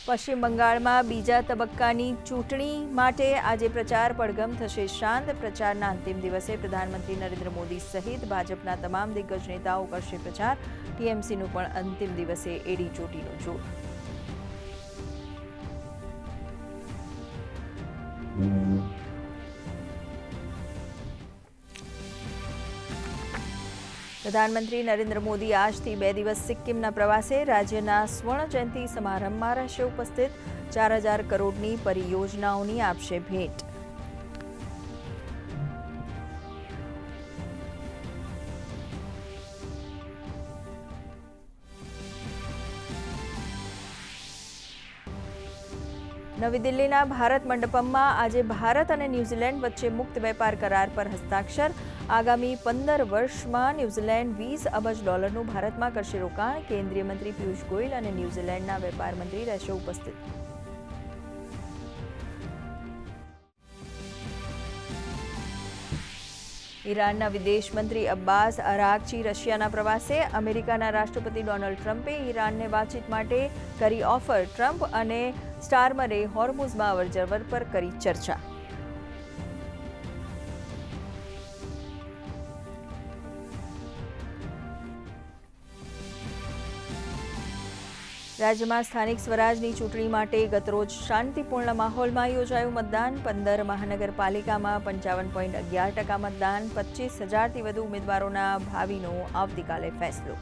પશ્ચિમ બંગાળમાં બીજા તબક્કાની ચૂંટણી માટે આજે પ્રચાર પડઘમ થશે શાંત. પ્રચારના અંતિમ દિવસે પ્રધાનમંત્રી નરેન્દ્ર મોદી સહિત ભાજપના તમામ દિગ્ગજ નેતાઓ કરશે પ્રચાર. ટીએમસીનું પણ અંતિમ દિવસે એડી ચોટીનું જોર. પ્રધાનમંત્રી નરેન્દ્ર મોદી આજથી 2 દિવસ સિક્કિમના પ્રવાસે. રાજ્યના સ્વર્ણ જયંતિ સમારંભમાં રહેશે ઉપસ્થિત. 4,000 કરોડની પરિયોજનાઓની આપશે ભેટ. નવી દિલ્હીના ભારત મંડપમમાં આજે ભારત અને ન્યૂઝીલેન્ડ વચ્ચે મુક્ત વેપાર કરાર પર હસ્તાક્ષર. આગામી 15 વર્ષમાં ન્યૂઝીલેન્ડ $20 અબજ ભારતમાં કરશે રોકાણ. કેન્દ્રીય મંત્રી પિયુષ ગોયલ અને ન્યૂઝીલેન્ડના વેપાર મંત્રી રહેશે ઉપસ્થિત. ઈરાનના વિદેશ મંત્રી અબ્બાસ અરાગચી રશિયાના પ્રવાસે. અમેરિકાના રાષ્ટ્રપતિ ડોનાલ્ડ ટ્રમ્પે ઈરાનને વાતચીત માટે કરી ઓફર. ટ્રમ્પ અને સ્ટારમરે હોર્મુઝમાં અવરજવર પર કરી ચર્ચા. રાજ્યમાં સ્થાનિક સ્વરાજની ચૂંટણી માટે ગતરોજ શાંતિપૂર્ણ માહોલમાં યોજાયું મતદાન. 15 મહાનગરપાલિકામાં 55.11% મતદાન. 25,000થી વધુ ઉમેદવારોના ભાવિનો આવતીકાલે ફેસલો.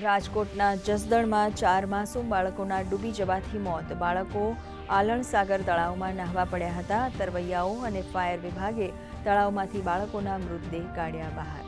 રાજકોટના જસદણમાં 4 માસૂમ બાળકોના ડૂબી જવાથી મોત. બાળકો આલણ સાગર તળાવમાં નહાવા પડ્યા હતા. તરવૈયાઓ અને ફાયર વિભાગે તળાવમાંથી બાળકોના મૃતદેહ કાઢ્યા બહાર.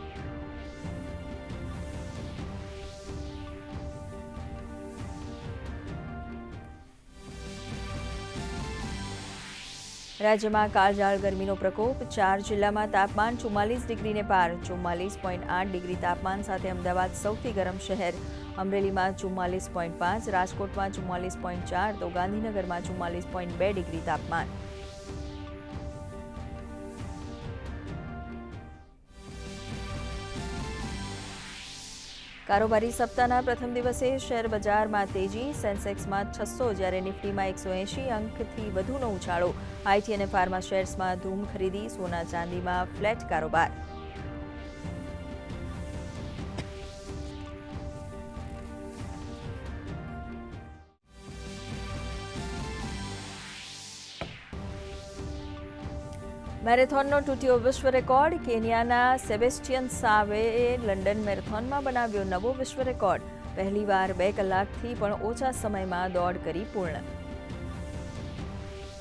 રાજ્યમાં કાળઝાળ ગરમીનો પ્રકોપ. 4 જિલ્લામાં તાપમાન 44 ડિગ્રીને પાર. 44.8 ડિગ્રી તાપમાન સાથે અમદાવાદ સૌથી ગરમ શહેર. અમરેલીમાં 44.5, રાજકોટમાં 44.4 તો ગાંધીનગરમાં 44.2 ડિગ્રી તાપમાન. કારોબારી સપ્તાહના પ્રથમ દિવસે શેર બજારમાં તેજી. સેન્સેક્સમાં 600 જ્યારે નિફ્ટીમાં 180 અંકથી વધુનો ઉછાળો. આઈટી અને ફાર્મા શેર્સમાં ધૂમ ખરીદી. સોના ચાંદીમાં ફ્લેટ કારોબાર. મેરેથોનનો તૂટ્યો વિશ્વ રેકોર્ડ. કેન્યાના સેબેસ્ટિયન સાવેએ લંડન મેરેથોનમાં બનાવ્યો નવો વિશ્વ રેકોર્ડ. પહેલીવાર 2 કલાકથી પણ ઓછા સમયમાં દોડ કરી પૂર્ણ.